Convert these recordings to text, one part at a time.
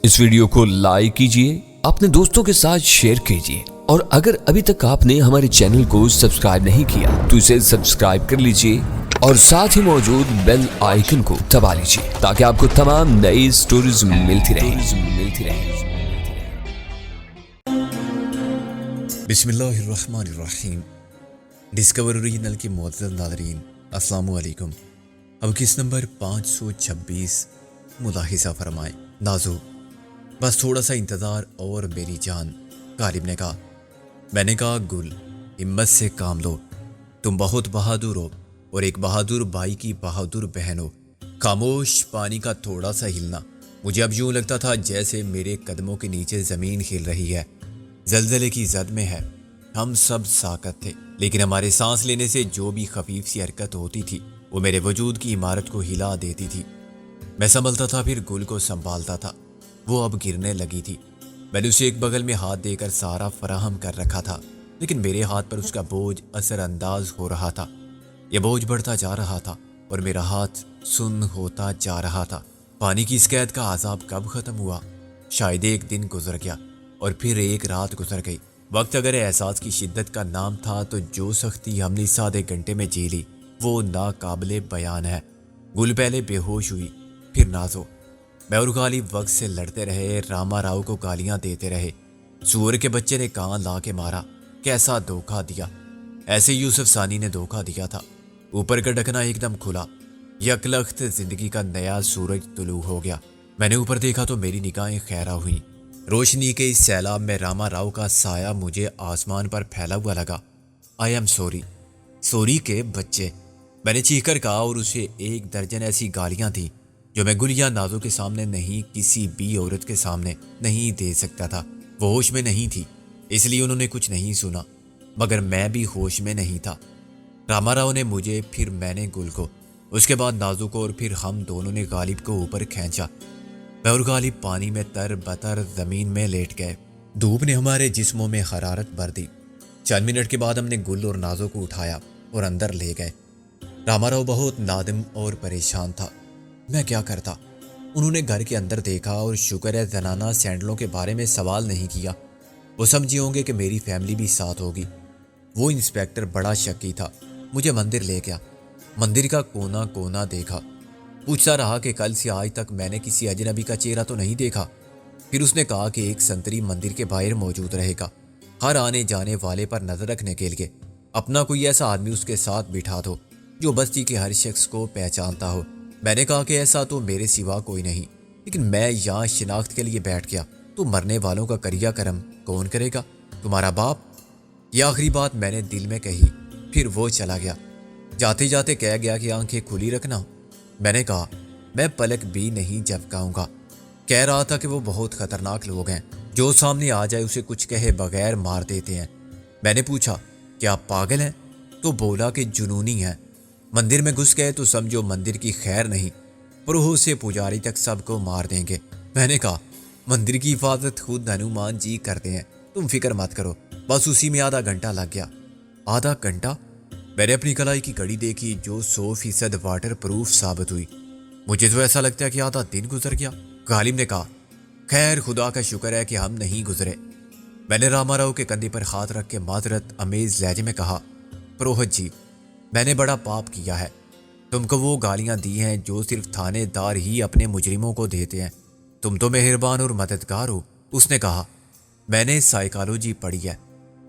اس video کو like کیجئے، اپنے دوستوں کے ساتھ شیئر کیجئے، اور اگر ابھی تک آپ نے ہمارے چینل کو سبسکرائب نہیں کیا تو اسے سبسکرائب کر لیجئے اور ساتھ ہی موجود بیل آئیکن کو دبا لیجئے تاکہ آپ کو تمام نئی سٹوریز ملتی رہیں۔ بسم اللہ الرحمن الرحیم۔ ڈسکور اوریجنل کے معزز ناظرین، السلام علیکم۔ اب کس نمبر 526 ملاحظہ فرمائیں۔ نازو، بس تھوڑا سا انتظار اور میری جان، غالب نے کہا۔ میں نے کہا گل، ہمت سے کام لو، تم بہت بہادر ہو اور ایک بہادر بھائی کی بہادر بہن ہو۔ خاموش پانی کا تھوڑا سا ہلنا، مجھے اب یوں لگتا تھا جیسے میرے قدموں کے نیچے زمین ہل رہی ہے، زلزلے کی زد میں ہے۔ ہم سب ساکت تھے، لیکن ہمارے سانس لینے سے جو بھی خفیف سی حرکت ہوتی تھی وہ میرے وجود کی عمارت کو ہلا دیتی تھی۔ میں سنبھلتا تھا، پھر گل کو سنبھالتا تھا۔ وہ اب گرنے لگی تھی۔ میں نے اسے ایک بغل میں ہاتھ دے کر سہارا فراہم کر رکھا تھا، لیکن میرے ہاتھ پر اس کا بوجھ اثر انداز ہو رہا تھا۔ یہ بوجھ بڑھتا جا رہا تھا اور میرا ہاتھ سن ہوتا جا رہا تھا۔ پانی کی اس قید کا عذاب کب ختم ہوا؟ شاید ایک دن گزر گیا اور پھر ایک رات گزر گئی۔ وقت اگر احساس کی شدت کا نام تھا تو جو سختی ہم نے اس آدھے گھنٹے میں جی لی وہ ناقابل بیان ہے۔ گل پہلے بے ہوش ہوئی، پھر نازو۔ میں اور غالب وقت سے لڑتے رہے، راما راؤ کو گالیاں دیتے رہے۔ سور کے بچے نے کان لا کے مارا، کیسا دھوکہ دیا! ایسے یوسف ثانی نے دھوکہ دیا تھا۔ اوپر کا ڈھکنا ایک دم کھلا، یکلخت زندگی کا نیا سورج طلوع ہو گیا۔ میں نے اوپر دیکھا تو میری نگاہیں خیرہ ہوئیں۔ روشنی کے اس سیلاب میں راما راؤ کا سایہ مجھے آسمان پر پھیلا ہوا لگا۔ آئی ایم سوری، سوری کے بچے، میں نے چیخ کر کہا، اور اسے ایک درجن ایسی گالیاں تھیں جو میں گل یا نازو کے سامنے نہیں، کسی بھی عورت کے سامنے نہیں دے سکتا تھا۔ وہ ہوش میں نہیں تھی، اس لیے انہوں نے کچھ نہیں سنا، مگر میں بھی ہوش میں نہیں تھا۔ راما راؤ نے مجھے، پھر میں نے گل کو، اس کے بعد نازو کو، اور پھر ہم دونوں نے غالب کو اوپر کھینچا۔ میں اور غالب پانی میں تر بتر زمین میں لیٹ گئے۔ دھوپ نے ہمارے جسموں میں حرارت بھر دی۔ چند منٹ کے بعد ہم نے گل اور نازو کو اٹھایا اور اندر لے گئے۔ راما راؤ بہت نادم اور پریشان تھا۔ میں کیا کرتا؟ انہوں نے گھر کے اندر دیکھا اور شکر ہے زنانہ سینڈلوں کے بارے میں سوال نہیں کیا۔ وہ سمجھے ہوں گے کہ میری فیملی بھی ساتھ ہوگی۔ وہ انسپیکٹر بڑا شکی تھا، مجھے مندر لے گیا۔ مندر کا کونا کونا دیکھا، پوچھتا رہا کہ کل سے آج تک میں نے کسی اجنبی کا چہرہ تو نہیں دیکھا۔ پھر اس نے کہا کہ ایک سنتری مندر کے باہر موجود رہے گا، ہر آنے جانے والے پر نظر رکھنے کے لیے۔ اپنا کوئی ایسا آدمی اس کے ساتھ بٹھا دو جو بستی کے ہر شخص کو پہچانتا ہو۔ میں نے کہا کہ ایسا تو میرے سوا کوئی نہیں، لیکن میں یہاں شناخت کے لیے بیٹھ گیا تو مرنے والوں کا کریا کرم کون کرے گا؟ تمہارا باپ؟ یہ آخری بات میں نے دل میں کہی۔ پھر وہ چلا گیا، جاتے جاتے کہہ گیا کہ آنکھیں کھلی رکھنا۔ میں نے کہا میں پلک بھی نہیں جھپکاؤں گا۔ کہہ رہا تھا کہ وہ بہت خطرناک لوگ ہیں، جو سامنے آ جائے اسے کچھ کہے بغیر مار دیتے ہیں۔ میں نے پوچھا کیا آپ پاگل ہیں؟ تو بولا کہ جنونی ہیں، مندر میں گھس گئے تو سمجھو مندر کی خیر نہیں، پروہت سے پجاری تک سب کو مار دیں گے۔ میں نے کہا مندر کی حفاظت خود ہنومان جی کرتے ہیں، تم فکر مت کرو۔ بس اسی میں آدھا گھنٹہ لگ گیا۔ آدھا گھنٹہ؟ میں نے اپنی کلائی کی گھڑی دیکھی جو 100% واٹر پروف ثابت ہوئی۔ مجھے تو ایسا لگتا ہے کہ آدھا دن گزر گیا۔ غالب نے کہا خیر خدا کا شکر ہے کہ ہم نہیں گزرے۔ میں نے راما راؤ کے کندھے پر ہاتھ رکھ کے معذرت امیز لہجے میں کہا پروہت جی، میں نے بڑا پاپ کیا ہے، تم کو وہ گالیاں دی ہیں جو صرف تھانے دار ہی اپنے مجرموں کو دیتے ہیں۔ تم تو مہربان اور مددگار ہو۔ اس نے کہا میں نے سائیکالوجی پڑھی ہے،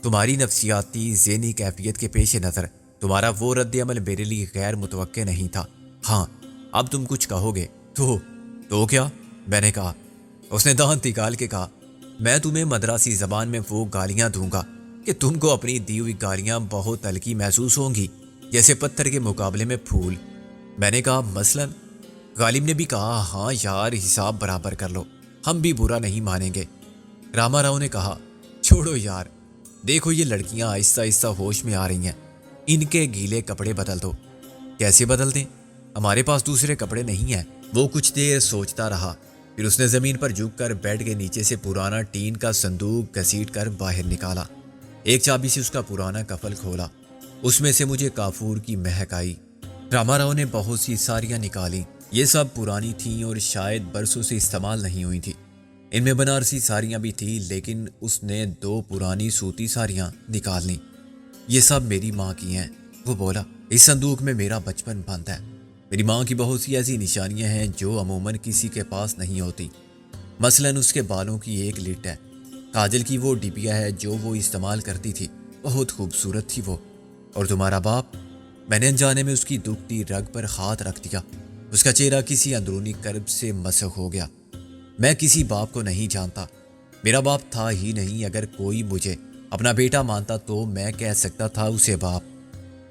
تمہاری نفسیاتی ذہنی کیفیت کے پیش نظر تمہارا وہ رد عمل میرے لیے غیر متوقع نہیں تھا۔ ہاں اب تم کچھ کہو گے تو کیا؟ میں نے کہا۔ اس نے دانت نکال کے کہا میں تمہیں مدراسی زبان میں وہ گالیاں دوں گا کہ تم کو اپنی دی ہوئی گالیاں بہت ہلکی محسوس ہوں گی، جیسے پتھر کے مقابلے میں پھول۔ میں نے کہا مثلاً؟ غالب نے بھی کہا ہاں یار، حساب برابر کر لو، ہم بھی برا نہیں مانیں گے۔ راما راؤ نے کہا چھوڑو یار، دیکھو یہ لڑکیاں آہستہ آہستہ ہوش میں آ رہی ہیں، ان کے گیلے کپڑے بدل دو۔ کیسے بدل دیں؟ ہمارے پاس دوسرے کپڑے نہیں ہیں۔ وہ کچھ دیر سوچتا رہا، پھر اس نے زمین پر جھک کر بیڈ کے نیچے سے پرانا ٹین کا صندوق گھسیٹ کر باہر نکالا۔ ایک چابی سے اس کا پرانا کفل کھولا، اس میں سے مجھے کافور کی مہک آئی۔ راما راؤ نے بہت سی ساریاں نکالی، یہ سب پرانی تھیں اور شاید برسوں سے استعمال نہیں ہوئی تھی۔ ان میں بنارسی ساڑیاں بھی تھیں، لیکن اس نے 2 پرانی سوتی ساڑیاں نکال لیں۔ یہ سب میری ماں کی ہیں، وہ بولا۔ اس صندوق میں میرا بچپن بند ہے۔ میری ماں کی بہت سی ایسی نشانیاں ہیں جو عموماً کسی کے پاس نہیں ہوتی۔ مثلاً اس کے بالوں کی ایک لٹ ہے، کاجل کی وہ ڈبیا ہے جو وہ استعمال کرتی تھی، بہت خوبصورت تھی وہ۔ اور تمہارا باپ؟ میں نے انجانے میں اس کی دکھتی رگ پر ہاتھ رکھ دیا۔ اس کا چہرہ کسی اندرونی کرب سے مسح ہو گیا۔ میں کسی باپ کو نہیں جانتا، میرا باپ تھا ہی نہیں۔ اگر کوئی مجھے اپنا بیٹا مانتا تو میں کہہ سکتا تھا اسے باپ۔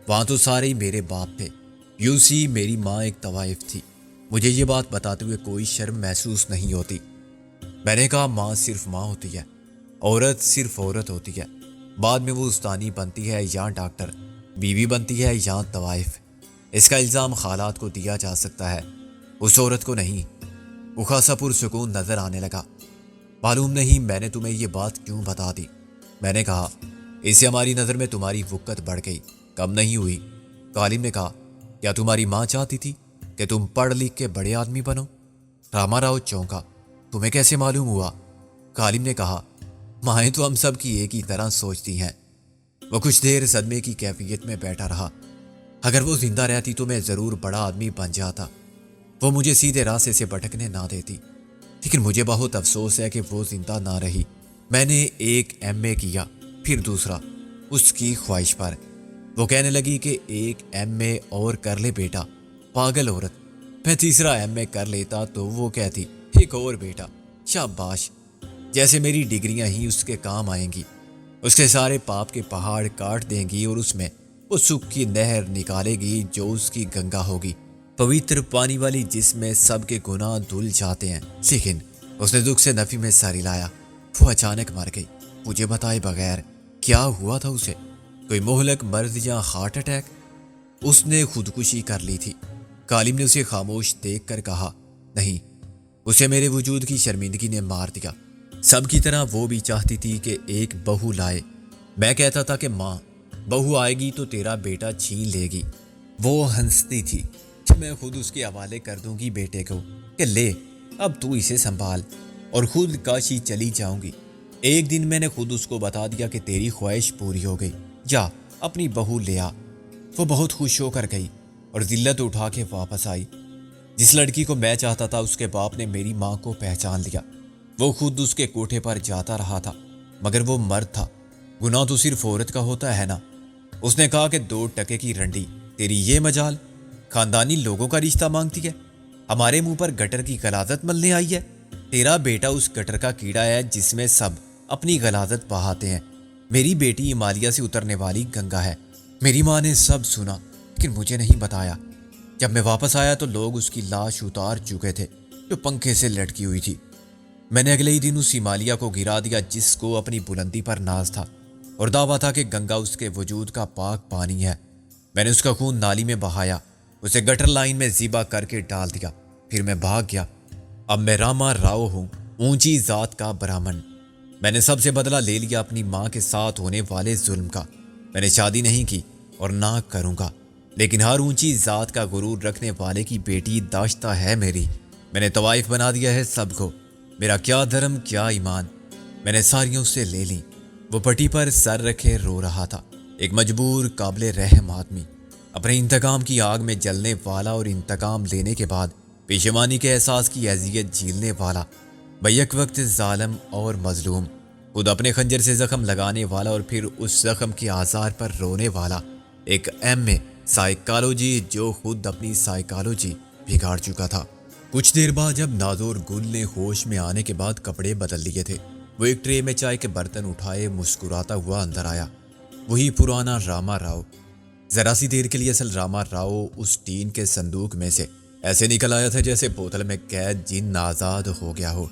وہاں تو سارے ہی میرے باپ تھے۔ یوں سی میری ماں ایک طوائف تھی۔ مجھے یہ بات بتاتے ہوئے کوئی شرم محسوس نہیں ہوتی۔ میں نے کہا ماں صرف ماں ہوتی ہے، عورت صرف عورت ہوتی ہے۔ بعد میں وہ استانی بنتی ہے یا ڈاکٹر، بیوی بنتی ہے یا طوائف۔ اس کا الزام خالات کو دیا جا سکتا ہے، اس عورت کو نہیں۔ وہ خاصا پرسکون نظر آنے لگا۔ معلوم نہیں میں نے تمہیں یہ بات کیوں بتا دی، میں نے کہا۔ اس سے ہماری نظر میں تمہاری وقت بڑھ گئی، کم نہیں ہوئی۔ کالم نے کہا، کیا تمہاری ماں چاہتی تھی کہ تم پڑھ لکھ کے بڑے آدمی بنو؟ راما راؤ چونکا۔ تمہیں کیسے معلوم ہوا؟ کالم نے کہا، مائیں تو ہم سب کی ایک ہی طرح سوچتی ہیں۔ وہ کچھ دیر صدمے کی کیفیت میں بیٹھا رہا۔ اگر وہ زندہ رہتی تو میں ضرور بڑا آدمی بن جاتا، وہ مجھے سیدھے راستے سے بھٹکنے نہ دیتی۔ لیکن مجھے بہت افسوس ہے کہ وہ زندہ نہ رہی۔ میں نے ایک ایم اے کیا، پھر دوسرا، اس کی خواہش پر۔ وہ کہنے لگی کہ ایک ایم اے اور کر لے بیٹا، پاگل عورت۔ میں تیسرا ایم اے کر لیتا تو وہ کہتی ایک اور بیٹا، شاباش، جیسے میری ڈگریاں ہی اس کے کام آئیں گی۔ اس کے سارے پاپ کے پہاڑ کاٹ دیں گی اور اس میں وہ سکھ کی نہر نکالے گی جو اس کی گنگا ہوگی، پوتر پانی والی جس میں سب کے گناہ دھل جاتے ہیں۔ لیکن اس نے دکھ سے نفی میں سر ہلایا۔ وہ اچانک مر گئی، مجھے بتائے بغیر۔ کیا ہوا تھا اسے؟ کوئی مہلک مرض یا ہارٹ اٹیک؟ اس نے خودکشی کر لی تھی۔ کالم نے اسے خاموش دیکھ کر کہا، نہیں، اسے میرے وجود کی شرمندگی نے مار دیا۔ سب کی طرح وہ بھی چاہتی تھی کہ ایک بہو لائے۔ میں کہتا تھا کہ ماں، بہو آئے گی تو تیرا بیٹا چھین لے گی۔ وہ ہنستی تھی کہ میں خود اس کے حوالے کر دوں گی بیٹے کو کہ لے اب تو اسے سنبھال، اور خود کاشی چلی جاؤں گی۔ ایک دن میں نے خود اس کو بتا دیا کہ تیری خواہش پوری ہو گئی، جا اپنی بہو لے آ۔ وہ بہت خوش ہو کر گئی اور ذلت اٹھا کے واپس آئی۔ جس لڑکی کو میں چاہتا تھا اس کے باپ نے میری ماں کو پہچان لیا۔ وہ خود اس کے کوٹھے پر جاتا رہا تھا، مگر وہ مرد تھا۔ گناہ تو صرف عورت کا ہوتا ہے نا۔ اس نے کہا کہ 2 ٹکے کی رنڈی، تیری یہ مجال خاندانی لوگوں کا رشتہ مانگتی ہے، ہمارے منہ پر گٹر کی غلاظت ملنے آئی ہے۔ تیرا بیٹا اس گٹر کا کیڑا ہے جس میں سب اپنی غلاظت بہاتے ہیں۔ میری بیٹی ہمالیہ سے اترنے والی گنگا ہے۔ میری ماں نے سب سنا لیکن مجھے نہیں بتایا۔ جب میں واپس آیا تو لوگ اس کی لاش اتار چکے تھے جو پنکھے سے لٹکی ہوئی تھی۔ میں نے اگلے ہی دن اس ہمالیہ کو گرا دیا جس کو اپنی بلندی پر ناز تھا اور دعویٰ تھا کہ گنگا اس کے وجود کا پاک پانی ہے۔ میں نے اس کا خون نالی میں بہایا، اسے گٹر لائن میں ذبح کر کے ڈال دیا، پھر میں بھاگ گیا۔ اب میں راما راؤ ہوں، اونچی ذات کا برہمن۔ میں نے سب سے بدلہ لے لیا اپنی ماں کے ساتھ ہونے والے ظلم کا۔ میں نے شادی نہیں کی اور نہ کروں گا، لیکن ہر اونچی ذات کا غرور رکھنے والے کی بیٹی داشتہ ہے میری۔ میں نے طوائف بنا دیا ہے سب کو۔ میرا کیا دھرم کیا ایمان، میں نے ساریوں سے لے لی۔ وہ پٹی پر سر رکھے رو رہا تھا، ایک مجبور قابل رحم آدمی، اپنے انتقام کی آگ میں جلنے والا اور انتقام لینے کے بعد پیشمانی کے احساس کی اذیت جھیلنے والا، بیک وقت ظالم اور مظلوم، خود اپنے خنجر سے زخم لگانے والا اور پھر اس زخم کے آثار پر رونے والا، ایک ایم اے سائیکالوجی جو خود اپنی سائیکالوجی بگاڑ چکا تھا۔ کچھ دیر بعد جب نازور گل نے ہوش میں آنے کے بعد کپڑے بدل لیے تھے، وہ ایک ٹرے میں چائے کے برتن اٹھائے مسکراتا ہوا اندر آیا۔ وہی پرانا راما راؤ۔ ذرا سی دیر کے لیے اصل راما راؤ اس ٹین کے صندوق میں سے ایسے نکل آیا تھا جیسے بوتل میں قید جن آزاد ہو گیا ہو۔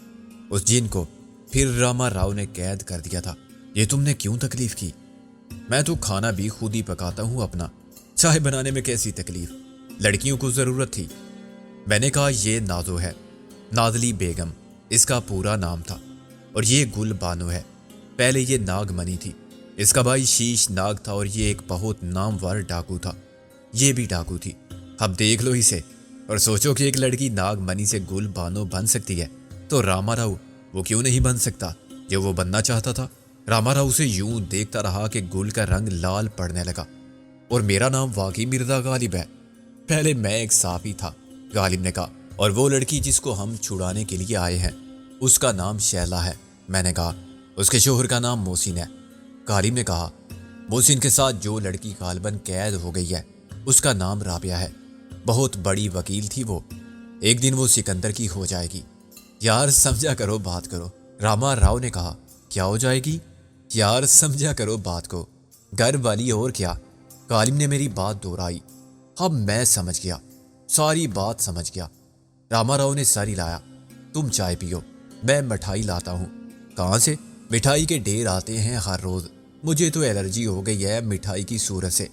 اس جن کو پھر راما راؤ نے قید کر دیا تھا۔ یہ تم نے کیوں تکلیف کی؟ میں تو کھانا بھی خود ہی پکاتا ہوں اپنا، چائے بنانے میں کیسی تکلیف؟ لڑکیوں کو ضرورت تھی۔ میں نے کہا یہ نازو ہے، نازلی بیگم اس کا پورا نام تھا، اور یہ گل بانو ہے۔ پہلے یہ ناگ منی تھی، اس کا بھائی شیش ناگ تھا اور یہ ایک بہت نامور ڈاکو تھا۔ یہ بھی ڈاکو تھی۔ اب دیکھ لو اسے اور سوچو کہ ایک لڑکی ناگ منی سے گل بانو بن سکتی ہے تو راما راؤ وہ کیوں نہیں بن سکتا جو وہ بننا چاہتا تھا؟ راما راؤ اسے یوں دیکھتا رہا کہ گل کا رنگ لال پڑنے لگا۔ اور میرا نام واقعی مرزا غالب ہے؟ پہلے میں ایک صحافی تھا، غالب نے کہا، اور وہ لڑکی جس کو ہم چھڑانے کے لیے آئے ہیں اس کا نام شیلا ہے۔ میں نے کہا اس کے شوہر کا نام محسن ہے۔ غالب نے کہا محسن کے ساتھ جو لڑکی غالباً قید ہو گئی ہے اس کا نام رابعہ ہے، بہت بڑی وکیل تھی وہ، ایک دن وہ سکندر کی ہو جائے گی۔ یار سمجھا کرو بات کو، راما راؤ نے کہا۔ کیا ہو جائے گی؟ یار سمجھا کرو بات کو، گھر والی اور کیا؟ غالب نے میری بات دہرائی۔ اب میں سمجھ گیا، ساری بات سمجھ گیا۔ راما راؤ نے سر ہلایا۔ تم چائے پیو، میں مٹھائی لاتا ہوں۔ کہاں سے؟ مٹھائی کے ڈھیر آتے ہیں ہر روز، مجھے تو الرجی ہو گئی ہے مٹھائی کی صورت سے،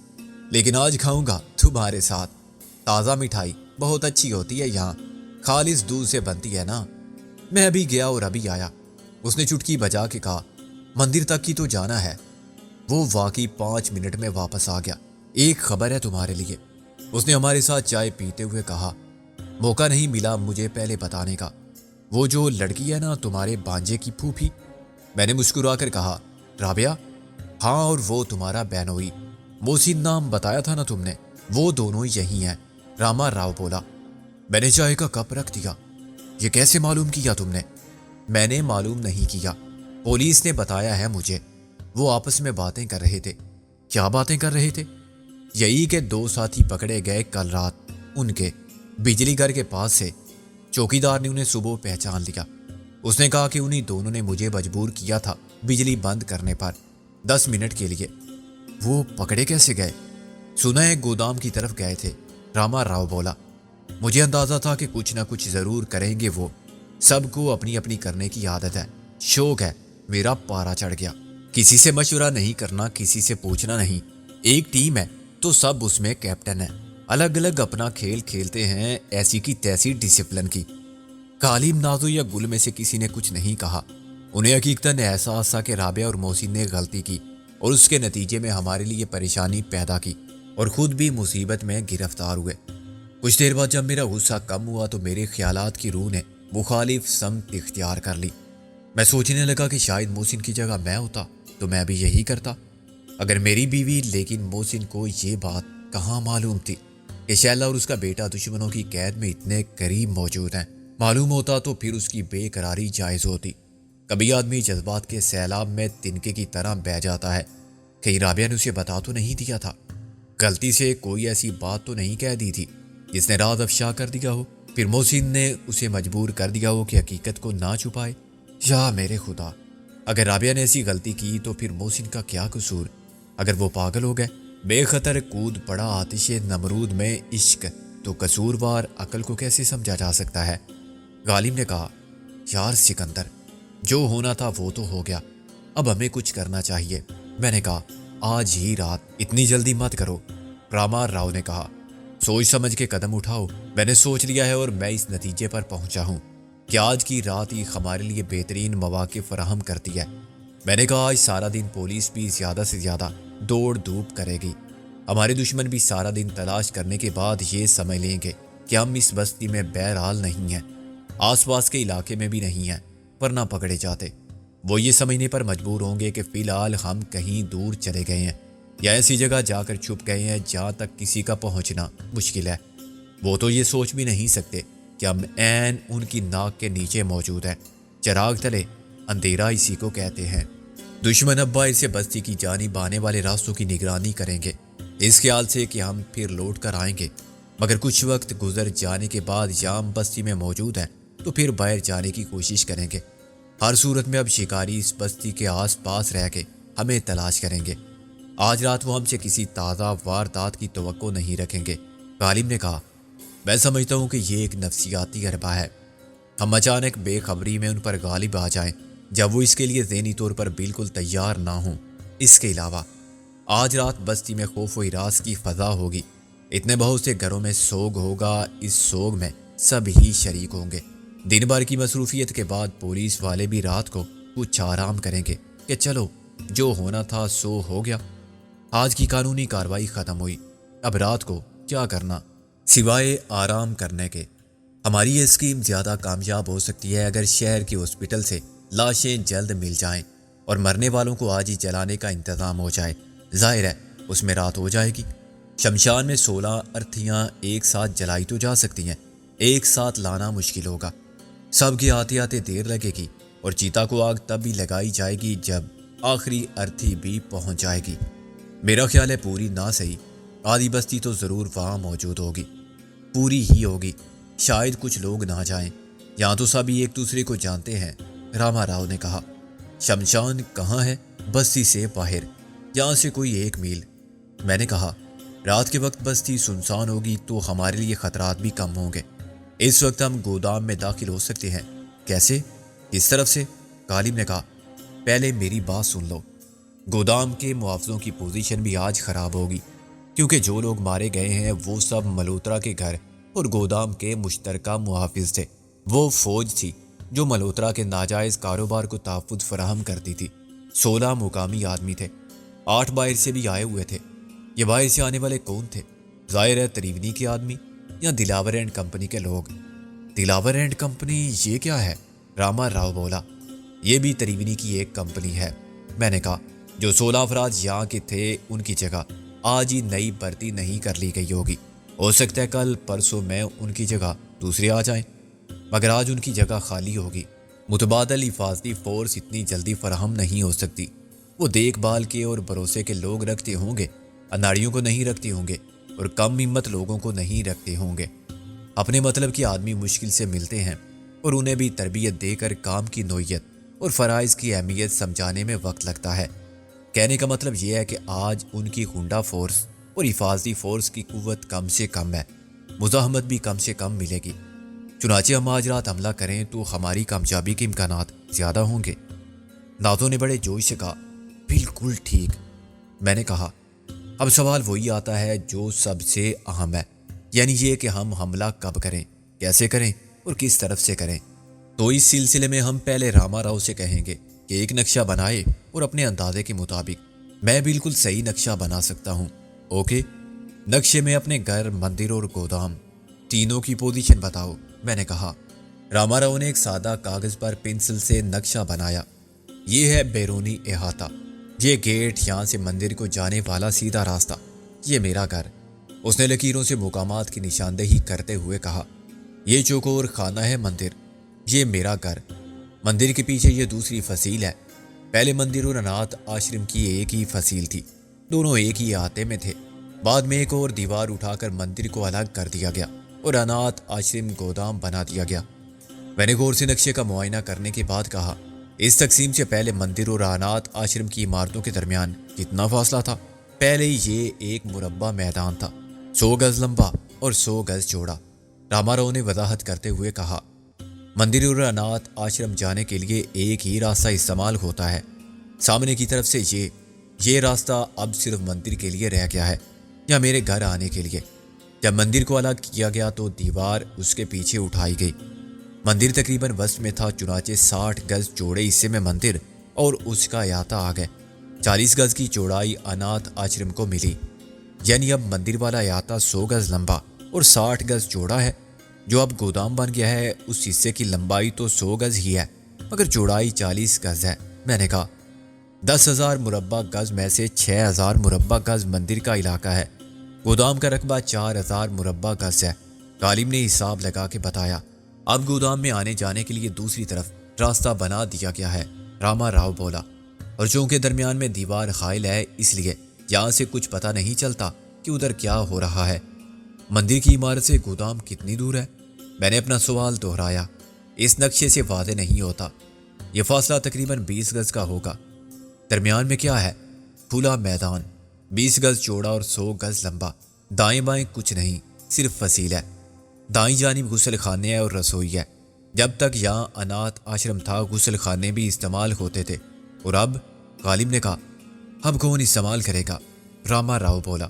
لیکن آج کھاؤں گا تمہارے ساتھ۔ تازہ مٹھائی بہت اچھی ہوتی ہے یہاں، خالص دودھ سے بنتی ہے نا۔ میں ابھی گیا اور ابھی آیا، اس نے چٹکی بجا کے کہا۔ مندر تک کی تو جانا ہے۔ وہ واقعی 5 منٹ میں واپس آ گیا۔ ایک خبر ہے تمہارے لیے، اس نے ہمارے ساتھ چائے پیتے ہوئے کہا۔ موقع نہیں ملا مجھے پہلے بتانے کا۔ وہ جو لڑکی ہے نا تمہارے بانجے کی پھوپھی؟ میں نے مسکرا کر کہا۔ رابعہ؟ ہاں، اور وہ تمہارا بہنوئی، محسن نام بتایا تھا نا تم نے، وہ دونوں یہی ہیں، راما راؤ بولا۔ میں نے چائے کا کپ رکھ دیا۔ یہ کیسے معلوم کیا تم نے؟ میں نے معلوم نہیں کیا، پولیس نے بتایا ہے مجھے۔ وہ آپس میں باتیں کر رہے تھے۔ کیا باتیں کر رہے تھے؟ یہی کہ 2 ساتھی پکڑے گئے کل رات ان کے بجلی گھر کے پاس سے۔ چوکیدار نے انہیں صبح پہچان لیا۔ اس نے کہا کہ انہی دونوں نے مجھے مجبور کیا تھا بجلی بند کرنے پر 10 منٹ کے لیے۔ وہ پکڑے کیسے گئے؟ سنا ہے گودام کی طرف گئے تھے، راما راؤ بولا۔ مجھے اندازہ تھا کہ کچھ نہ کچھ ضرور کریں گے وہ، سب کو اپنی اپنی کرنے کی عادت ہے، شوق ہے۔ میرا پارا چڑھ گیا۔ کسی سے مشورہ نہیں کرنا، کسی سے پوچھنا نہیں۔ ایک ٹیم ہے تو سب اس میں کیپٹن ہے، الگ الگ اپنا کھیل کھیلتے ہیں، ایسی کی تیسی ڈسپلن کی۔ غالب، نازو یا گل میں سے کسی نے کچھ نہیں کہا۔ انہیں حقیقتاً احساس تھا کہ رابعہ اور محسن نے غلطی کی اور اس کے نتیجے میں ہمارے لیے پریشانی پیدا کی اور خود بھی مصیبت میں گرفتار ہوئے۔ کچھ دیر بعد جب میرا غصہ کم ہوا تو میرے خیالات کی روح نے مخالف سمت اختیار کر لی۔ میں سوچنے لگا کہ شاید محسن کی جگہ میں ہوتا تو میں بھی یہی کرتا اگر میری بیوی۔ لیکن محسن کو یہ بات کہاں معلوم تھی کہ شیلا اور اس کا بیٹا دشمنوں کی قید میں اتنے قریب موجود ہیں؟ معلوم ہوتا تو پھر اس کی بے قراری جائز ہوتی۔ کبھی آدمی جذبات کے سیلاب میں تنکے کی طرح بہہ جاتا ہے۔ کہیں رابعہ نے اسے بتا تو نہیں دیا تھا؟ غلطی سے کوئی ایسی بات تو نہیں کہہ دی تھی جس نے راز افشا کر دیا ہو؟ پھر محسن نے اسے مجبور کر دیا ہو کہ حقیقت کو نہ چھپائے؟ یا میرے خدا، اگر رابعہ نے ایسی غلطی کی تو پھر محسن کا کیا قصور؟ اگر وہ پاگل ہو گئے، بے خطر کود پڑا آتش نمرود میں عشق، تو قصوروار عقل کو کیسے سمجھا جا سکتا ہے؟ غالب نے کہا۔ یار سکندر، جو ہونا تھا وہ تو ہو گیا، اب ہمیں کچھ کرنا چاہیے۔ میں نے کہا آج ہی رات، اتنی جلدی مت کرو۔ راما راؤ نے کہا سوچ سمجھ کے قدم اٹھاؤ۔ میں نے سوچ لیا ہے اور میں اس نتیجے پر پہنچا ہوں کہ آج کی رات ہی ہمارے لیے بہترین مواقع فراہم کرتی ہے۔ میں نے کہا آج سارا دن پولیس بھی زیادہ سے زیادہ دوڑ دھوپ کرے گی، ہمارے دشمن بھی سارا دن تلاش کرنے کے بعد یہ سمجھ لیں گے کہ ہم اس بستی میں بہرحال نہیں ہیں، آس پاس کے علاقے میں بھی نہیں ہیں، ورنہ پکڑے جاتے۔ وہ یہ سمجھنے پر مجبور ہوں گے کہ فی الحال ہم کہیں دور چلے گئے ہیں یا ایسی جگہ جا کر چھپ گئے ہیں جہاں تک کسی کا پہنچنا مشکل ہے۔ وہ تو یہ سوچ بھی نہیں سکتے کہ ہم عین ان کی ناک کے نیچے موجود ہیں۔ چراغ تلے اندھیرا اسی کو کہتے ہیں۔ دشمن اب باہر سے بستی کی جانب آنے والے راستوں کی نگرانی کریں گے، اس خیال سے کہ ہم پھر لوٹ کر آئیں گے، مگر کچھ وقت گزر جانے کے بعد یا ہم بستی میں موجود ہیں تو پھر باہر جانے کی کوشش کریں گے۔ ہر صورت میں اب شکاری اس بستی کے آس پاس رہ کے ہمیں تلاش کریں گے۔ آج رات وہ ہم سے کسی تازہ واردات کی توقع نہیں رکھیں گے۔ غالب نے کہا میں سمجھتا ہوں کہ یہ ایک نفسیاتی حربہ ہے، ہم اچانک بے خبری میں ان پر غالب آ جائیں جب وہ اس کے لیے ذہنی طور پر بالکل تیار نہ ہوں۔ اس کے علاوہ آج رات بستی میں خوف و ہراس کی فضا ہوگی، اتنے بہت سے گھروں میں سوگ ہوگا، اس سوگ میں سب ہی شریک ہوں گے۔ دن بھر کی مصروفیت کے بعد پولیس والے بھی رات کو کچھ آرام کریں گے کہ چلو جو ہونا تھا سو ہو گیا، آج کی قانونی کارروائی ختم ہوئی، اب رات کو کیا کرنا سوائے آرام کرنے کے۔ ہماری یہ اسکیم زیادہ کامیاب ہو سکتی ہے اگر شہر کے ہاسپٹل سے لاشیں جلد مل جائیں اور مرنے والوں کو آج ہی جلانے کا انتظام ہو جائے۔ ظاہر ہے اس میں رات ہو جائے گی۔ شمشان میں 16 ارتھیاں ایک ساتھ جلائی تو جا سکتی ہیں، ایک ساتھ لانا مشکل ہوگا۔ سب کے آتے آتے دیر لگے گی اور چیتا کو آگ تب بھی لگائی جائے گی جب آخری ارتھی بھی پہنچ جائے گی۔ میرا خیال ہے پوری نہ صحیح آدھی بستی تو ضرور وہاں موجود ہوگی، پوری ہی ہوگی، شاید کچھ لوگ نہ جائیں، یہاں تو سبھی ایک دوسرے کو جانتے ہیں۔ راما راؤ نے کہا۔ شمشان کہاں ہے؟ بستی سے باہر، یہاں سے کوئی 1 میل۔ میں نے کہا رات کے وقت بستی سنسان ہوگی تو ہمارے لیے خطرات بھی کم ہوں گے۔ اس وقت ہم گودام میں داخل ہو سکتے ہیں۔ کیسے؟ کس طرف سے؟ غالب نے کہا پہلے میری بات سن لو۔ گودام کے محافظوں کی پوزیشن بھی آج خراب ہوگی، کیونکہ جو لوگ مارے گئے ہیں وہ سب ملہوترا کے گھر اور گودام کے مشترکہ محافظ تھے۔ وہ فوج تھی جو ملہوترا کے ناجائز کاروبار کو تحفظ فراہم کرتی تھی۔ 16 مقامی آدمی تھے، 8 باہر سے بھی آئے ہوئے تھے۔ یہ باہر سے آنے والے کون تھے؟ ظاہر ہے تریونی کے آدمی یا دلاور اینڈ کمپنی کے لوگ۔ دلاور اینڈ کمپنی یہ کیا ہے؟ راما راؤ بولا۔ یہ بھی تریونی کی ایک کمپنی ہے۔ میں نے کہا جو 16 افراد یہاں کے تھے ان کی جگہ آج ہی نئی بھرتی نہیں کر لی گئی ہوگی، ہو سکتا ہے کل پرسوں میں ان کی جگہ دوسرے آ جائیں، مگر آج ان کی جگہ خالی ہوگی۔ متبادل حفاظتی فورس اتنی جلدی فراہم نہیں ہو سکتی۔ وہ دیکھ بھال کے اور بھروسے کے لوگ رکھتے ہوں گے، اناڑیوں کو نہیں رکھتے ہوں گے اور کم ہمت لوگوں کو نہیں رکھتے ہوں گے۔ اپنے مطلب کے آدمی مشکل سے ملتے ہیں اور انہیں بھی تربیت دے کر کام کی نوعیت اور فرائض کی اہمیت سمجھانے میں وقت لگتا ہے۔ کہنے کا مطلب یہ ہے کہ آج ان کی خونڈہ فورس اور حفاظتی فورس کی قوت کم سے کم ہے، مزاحمت بھی کم سے کم ملے گی۔ چنانچہ ہم آج رات حملہ کریں تو ہماری کامیابی کے امکانات زیادہ ہوں گے۔ ناتھو نے بڑے جوش سے کہا بالکل ٹھیک۔ میں نے کہا اب سوال وہی آتا ہے جو سب سے اہم ہے، یعنی یہ کہ ہم حملہ کب کریں، کیسے کریں اور کس طرف سے کریں۔ تو اس سلسلے میں ہم پہلے راما راؤ سے کہیں گے کہ ایک نقشہ بنائے اور اپنے اندازے کے مطابق۔ میں بالکل صحیح نقشہ بنا سکتا ہوں۔ اوکے، نقشے میں اپنے گھر، مندر اور گودام تینوں کی پوزیشن بتاؤ، میں نے کہا۔ راما راؤ نے ایک سادہ کاغذ پر پنسل سے نقشہ بنایا۔ یہ ہے بیرونی احاطہ، یہ گیٹ، یہاں سے مندر کو جانے والا سیدھا راستہ، یہ میرا گھر۔ اس نے لکیروں سے مقامات کی نشاندہی کرتے ہوئے کہا یہ چوکور خانہ ہے مندر، یہ میرا گھر۔ مندر کے پیچھے یہ دوسری فصیل ہے۔ پہلے مندر اور اناتھ آشرم کی ایک ہی فصیل تھی، دونوں ایک ہی احاطے میں تھے۔ بعد میں ایک اور دیوار اٹھا کر مندر کو الگ کر دیا گیا اور اناتھ آشرم گودام بنا دیا گیا۔ میں نے غور سے نقشے کا معائنہ کرنے کے بعد کہا اس تقسیم سے پہلے مندر اور اناتھ آشرم کی عمارتوں کے درمیان کتنا فاصلہ تھا؟ پہلے یہ ایک مربع میدان تھا، 100 گز لمبا اور 100 گز چوڑا۔ راما راؤ نے وضاحت کرتے ہوئے کہا مندر اور اناتھ آشرم جانے کے لیے ایک ہی راستہ استعمال ہوتا ہے۔ سامنے کی طرف سے یہ راستہ اب صرف مندر کے لیے رہ گیا ہے یا میرے گھر آنے کے لیے۔ جب مندر کو الگ کیا گیا تو دیوار اس کے پیچھے اٹھائی گئی۔ مندر تقریباً وسط میں تھا، چنانچہ 60 گز چوڑے حصے میں مندر اور اس کا احاطہ آ گئے۔ 40 گز کی چوڑائی اناتھ آشرم کو ملی، یعنی اب مندر والا احاطہ 100 گز لمبا اور 60 گز چوڑا ہے۔ جو اب گودام بن گیا ہے اس حصے کی لمبائی تو 100 گز ہی ہے مگر چوڑائی 40 گز ہے۔ میں نے کہا 10,000 مربع گز میں سے 6,000 مربع گز مندر کا علاقہ ہے، گودام کا رقبہ 4,000 مربع گز ہے۔ غالب نے حساب لگا کے بتایا۔ اب گودام میں آنے جانے کے لیے دوسری طرف راستہ بنا دیا گیا ہے، راما راؤ بولا، اور چونکہ درمیان میں دیوار حائل ہے اس لیے یہاں سے کچھ پتہ نہیں چلتا کہ ادھر کیا ہو رہا ہے۔ مندر کی عمارت سے گودام کتنی دور ہے؟ میں نے اپنا سوال دہرایا۔ اس نقشے سے واضح نہیں ہوتا۔ یہ فاصلہ تقریباً 20 گز کا ہوگا۔ درمیان میں کیا ہے؟ کھلا میدان، 20 گز چوڑا اور 100 گز لمبا۔ دائیں بائیں کچھ نہیں، صرف فصیل ہے۔ دائیں جانب غسل خانے اور رسوئی ہے۔ جب تک یہاں اناتھ آشرم تھا غسل خانے بھی استعمال ہوتے تھے، اور اب؟ غالب نے کہا اب کون استعمال کرے گا؟ راما راؤ بولا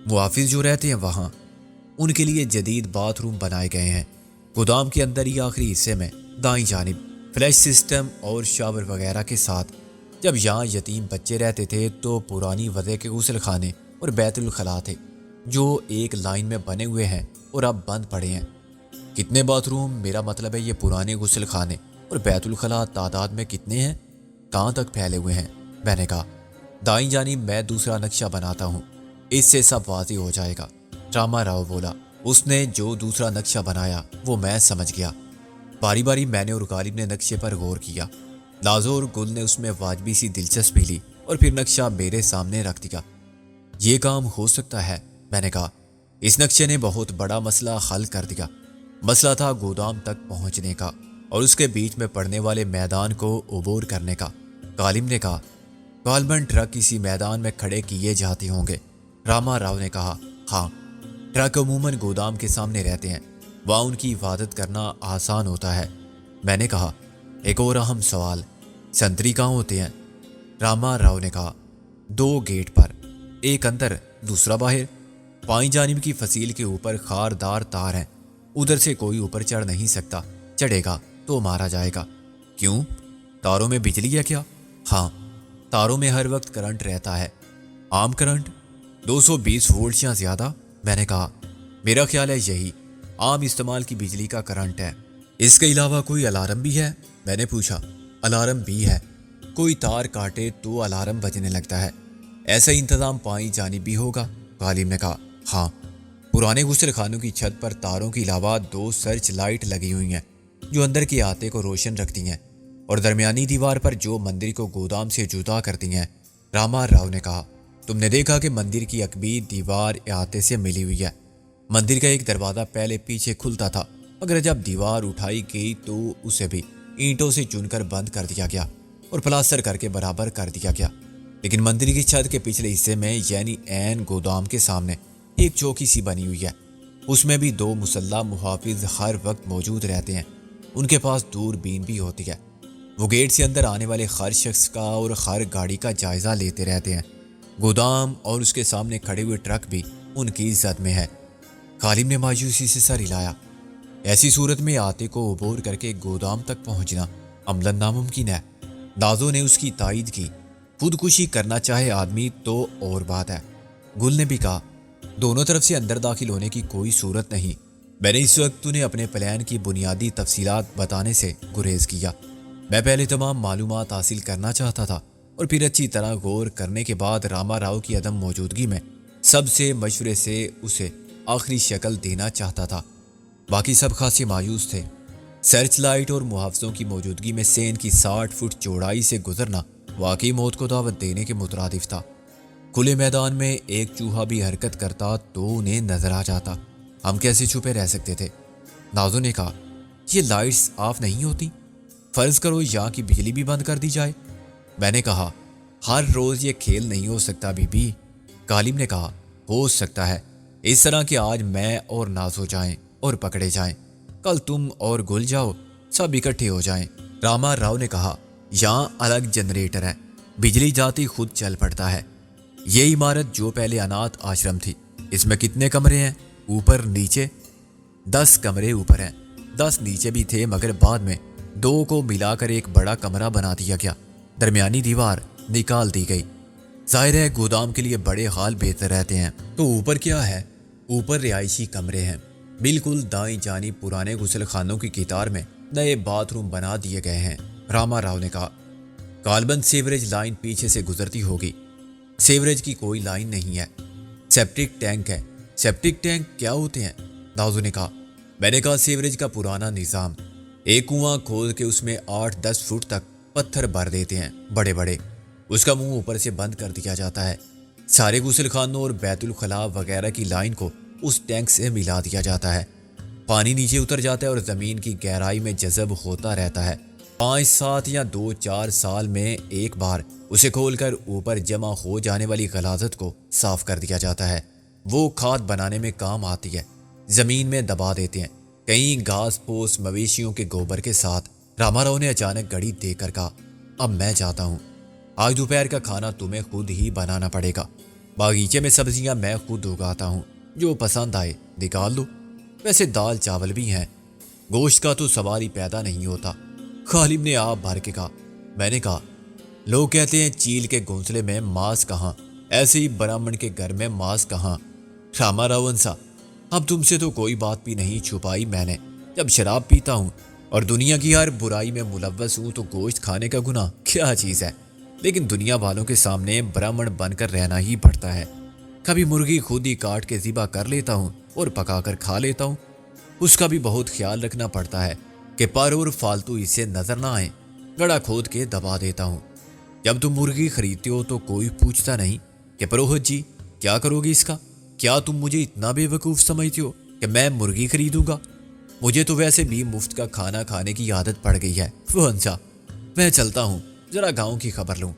محافظ جو رہتے ہیں وہاں، ان کے لیے جدید باتھ روم بنائے گئے ہیں۔ گودام کے اندر ہی آخری حصے میں دائیں جانب فلش سسٹم اور شاور وغیرہ کے ساتھ۔ جب یہاں یتیم بچے رہتے تھے تو پرانی وضع کے غسل خانے اور بیت الخلاء تھے جو ایک لائن میں بنے ہوئے ہیں اور اب بند پڑے ہیں۔ کتنے باتھ روم؟ میرا مطلب ہے یہ پرانے غسل خانے اور بیت الخلا تعداد میں کتنے ہیں؟ کہاں تک پھیلے ہوئے ہیں؟ میں نے کہا دائیں جانب میں دوسرا نقشہ بناتا ہوں، اس سے سب واضح ہو جائے گا۔ راما راؤ بولا۔ اس نے جو دوسرا نقشہ بنایا وہ میں سمجھ گیا۔ باری باری میں نے اور غالب نے نقشے پر غور کیا۔ نازو اور گل نے اس میں واجبی سی دلچسپی لی اور پھر نقشہ میرے سامنے رکھ دیا۔ یہ کام ہو سکتا ہے، میں نے کہا۔ اس نقشے نے بہت بڑا مسئلہ حل کر دیا۔ مسئلہ تھا گودام تک پہنچنے کا اور اس کے بیچ میں پڑنے والے میدان کو عبور کرنے کا۔ غالب نے کہا کالبن ٹرک کسی میدان میں کھڑے کیے جاتے ہوں گے۔ راما راؤ نے کہا ہاں، ٹرک عموماً گودام کے سامنے رہتے ہیں، وہاں ان کی حفاظت کرنا آسان ہوتا ہے۔ میں نے کہا ایک اور اہم سوال، سنتری کہاں ہوتے ہیں؟ راما راؤ نے کہا 2 گیٹ پر، ایک اندر دوسرا باہر۔ بائیں جانب کی فصیل کے اوپر خاردار تار ہیں، ادھر سے کوئی اوپر چڑھ نہیں سکتا، چڑھے گا تو مارا جائے گا۔ کیوں؟ تاروں میں بجلی ہے کیا؟ ہاں، تاروں میں ہر وقت کرنٹ رہتا ہے۔ عام کرنٹ 220 وولٹ یا زیادہ؟ میں نے کہا میرا خیال ہے یہی عام استعمال کی بجلی کا کرنٹ ہے۔ اس کے علاوہ کوئی الارم بھی ہے؟ میں نے پوچھا۔ الارم بھی ہے، کوئی تار کاٹے تو الارم بجنے لگتا ہے۔ ایسا انتظام بائیں جانب بھی ہوگا؟ غالب نے کہا ہاں، پرانے غسل خانوں کی چھت پر تاروں کے علاوہ 2 سرچ لائٹ لگی ہوئی ہیں جو اندر کے احاطے کو روشن رکھتی ہیں، اور درمیانی دیوار پر جو مندر کو گودام سے جدا کرتی ہیں۔ راما راؤ نے کہا تم نے دیکھا کہ مندر کی عقبی دیوار احاطے سے ملی ہوئی ہے۔ مندر کا ایک دروازہ پہلے پیچھے کھلتا تھا، مگر جب دیوار اٹھائی گئی تو اسے بھی اینٹوں سے چن کر بند کر دیا گیا اور پلاسٹر کر کے برابر کر دیا گیا۔ لیکن مندر کی چھت کے پچھلے حصے میں یعنی عین گودام کے سامنے ایک چوکی سی بنی ہوئی ہے۔ اس میں بھی 2 مسلح محافظ ہر وقت موجود رہتے ہیں، ان کے پاس دوربین بھی ہوتی ہے۔ وہ گیٹ سے اندر آنے والے ہر شخص کا اور ہر گاڑی کا جائزہ لیتے رہتے ہیں۔ گودام اور اس کے سامنے کھڑے ہوئے ٹرک بھی ان کی زد میں ہے۔ غالب نے مایوسی سے سر ہلایا۔ ایسی صورت میں احاطے کو عبور کر کے گودام تک پہنچنا عملاً ناممکن ہے۔ نازو نے اس کی تائید کی۔ خودکشی کرنا چاہے آدمی تو اور بات ہے۔ گل نے بھی کہا دونوں طرف سے اندر داخل ہونے کی کوئی صورت نہیں۔ میں نے اس وقت انہیں اپنے پلان کی بنیادی تفصیلات بتانے سے گریز کیا۔ میں پہلے تمام معلومات حاصل کرنا چاہتا تھا اور پھر اچھی طرح غور کرنے کے بعد راما راؤ کی عدم موجودگی میں سب سے مشورے سے اسے آخری شکل دینا چاہتا تھا۔ باقی سب خاصے مایوس تھے۔ سرچ لائٹ اور محافظوں کی موجودگی میں سین کی 60 فٹ چوڑائی سے گزرنا واقعی موت کو دعوت دینے کے مترادف تھا۔ کھلے میدان میں ایک چوہا بھی حرکت کرتا تو انہیں نظر آ جاتا۔ ہم کیسے چھپے رہ سکتے تھے؟ نازو نے کہا یہ لائٹس آف نہیں ہوتی؟ فرض کرو یہاں کی بجلی بھی بند کر دی جائے۔ میں نے کہا ہر روز یہ کھیل نہیں ہو سکتا بی بی۔ غالب نے کہا ہو سکتا ہے، اس طرح کہ آج میں اور نازو جائیں اور پکڑے جائیں، کل تم اور گل جاؤ، سب اکٹھے ہو جائیں۔ راما راؤ نے کہا یہاں الگ جنریٹر ہے، بجلی جاتی خود چل پڑتا ہے۔ یہ عمارت جو پہلے اناتھ آشرم تھی، اس میں کتنے کمرے ہیں؟ اوپر نیچے 10 کمرے اوپر ہیں، 10 نیچے بھی تھے، مگر بعد میں 2 کو ملا کر ایک بڑا کمرہ بنا دیا گیا۔ درمیانی دیوار نکال دی گئی۔ ظاہر ہے گودام کے لیے بڑے ہال بہتر رہتے ہیں۔ تو اوپر کیا ہے؟ اوپر رہائشی کمرے ہیں۔ بالکل دائیں جانب پرانے غسل خانوں کی قطار میں نئے باتھ روم بنا دیے گئے ہیں۔ راما راؤ نے کہا کالبن سیوریج لائن پیچھے سے گزرتی ہوگی۔ سیوریج کی کوئی لائن نہیں ہے، سیپٹک ٹینک ہے۔ سیپٹک ٹینک کیا ہوتے ہیں؟ نازو نے کہا میں نے کہا سیوریج کا پرانا نظام، ایک کنواں کھود کے اس میں 8-10 فٹ تک پتھر بھر دیتے ہیں بڑے بڑے، اس کا منہ اوپر سے بند کر دیا جاتا ہے۔ سارے غسل خانوں اور بیت الخلاء وغیرہ کی لائن کو اس ٹینک سے ملا دیا جاتا ہے۔ پانی نیچے اتر جاتا ہے اور زمین کی گہرائی میں جذب ہوتا رہتا ہے۔ 5-7 یا 2-4 سال میں ایک بار اسے کھول کر اوپر جمع ہو جانے والی غلاظت کو صاف کر دیا جاتا ہے۔ وہ کھاد بنانے میں کام آتی ہے۔ زمین میں دبا دیتے ہیں، کہیں گھاس پھوس مویشیوں کے گوبر کے ساتھ۔ راما راؤ نے اچانک گھڑی دیکھ کر کہا اب میں جاتا ہوں، آج دوپہر کا کھانا تمہیں خود ہی بنانا پڑے گا۔ باغیچے میں سبزیاں میں خود اگاتا ہوں، جو پسند آئے نکال لو، ویسے دال چاول بھی ہیں، گوشت کا تو سوال ہی پیدا نہیں ہوتا۔ غالب نے آپ بھر کے کہا۔ میں نے کہا لوگ کہتے ہیں چیل کے گھونسلے میں ماس کہاں، ایسے ہی برہمن کے گھر میں ماس کہاں۔ راما راؤ انسا اب تم سے تو کوئی بات بھی نہیں چھپائی میں نے۔ جب شراب پیتا ہوں اور دنیا کی ہر برائی میں ملوث ہوں تو گوشت کھانے کا گناہ کیا چیز ہے، لیکن دنیا والوں کے سامنے برہمن بن کر رہنا ہی پڑتا ہے۔ کبھی مرغی خود ہی کاٹ کے ذبح کر لیتا ہوں اور پکا کر کھا لیتا ہوں۔ اس کا بھی بہت خیال رکھنا پڑتا ہے کہ پر اور فالتو اسے نظر نہ آئیں، گڑا کھود کے دبا دیتا ہوں۔ جب تم مرغی خریدتے ہو تو کوئی پوچھتا نہیں کہ پروہت جی کیا کرو گی اس کا؟ کیا تم مجھے اتنا بے وقوف سمجھتے ہو کہ میں مرغی خریدوں گا؟ مجھے تو ویسے بھی مفت کا کھانا کھانے کی عادت پڑ گئی ہے۔ وہ انسا میں چلتا ہوں، ذرا گاؤں کی خبر لوں۔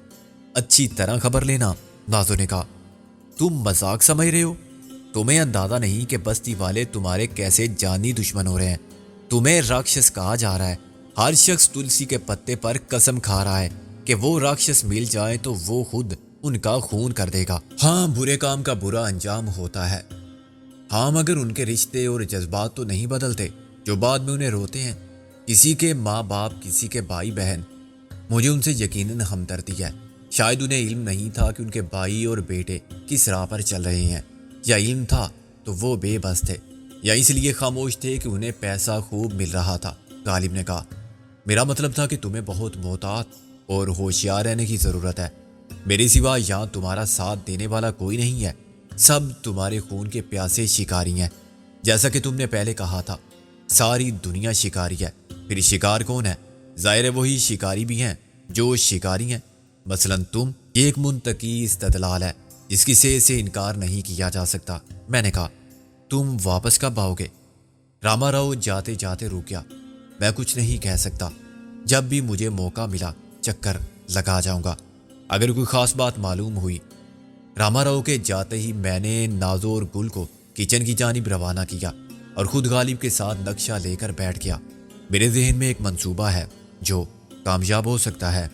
اچھی طرح خبر لینا، نازو نے کہا۔ تم مذاق سمجھ رہے ہو؟ تمہیں اندازہ نہیں کہ بستی والے تمہارے کیسے جانی دشمن ہو رہے ہیں۔ تمہیں راکشس کہا جا رہا ہے۔ ہر شخص تلسی کے پتے پر قسم کھا رہا ہے کہ وہ راکشس مل جائے تو وہ خود ان کا خون کر دے گا۔ ہاں، برے کام کا برا انجام ہوتا ہے۔ ہاں، مگر ان کے رشتے اور جذبات تو نہیں بدلتے جو بعد میں انہیں روتے ہیں۔ کسی کے ماں باپ، کسی کے بھائی بہن، مجھے ان سے یقیناً ہمدردی ہے۔ شاید انہیں علم نہیں تھا کہ ان کے بھائی اور بیٹے کس راہ پر چل رہے ہیں، یا علم تھا تو وہ بے بس تھے، یا اس لیے خاموش تھے کہ انہیں پیسہ خوب مل رہا تھا۔ غالب نے کہا، میرا مطلب تھا کہ تمہیں بہت محتاط اور ہوشیار رہنے کی ضرورت ہے۔ میرے سوا یہاں تمہارا ساتھ دینے والا کوئی نہیں ہے۔ سب تمہارے خون کے پیاسے شکاری ہیں۔ جیسا کہ تم نے پہلے کہا تھا، ساری دنیا شکاری ہے۔ پھر شکار کون ہے؟ ظاہر ہے وہی شکاری بھی ہیں جو شکاری ہیں۔ مثلاً تم، ایک منطقی استدلال ہے جس کی سے انکار نہیں کیا جا سکتا۔ میں نے کہا، تم واپس کب آؤ گے؟ راما راؤ جاتے جاتے رک گیا۔ میں کچھ نہیں کہہ سکتا۔ جب بھی مجھے موقع ملا چکر لگا جاؤں گا اگر کوئی خاص بات معلوم ہوئی۔ راما راؤ کے جاتے ہی میں نے نازو اور گل کو کچن کی جانب روانہ کیا اور خود غالب کے ساتھ نقشہ لے کر بیٹھ گیا۔ میرے ذہن میں ایک منصوبہ ہے جو کامیاب ہو سکتا ہے۔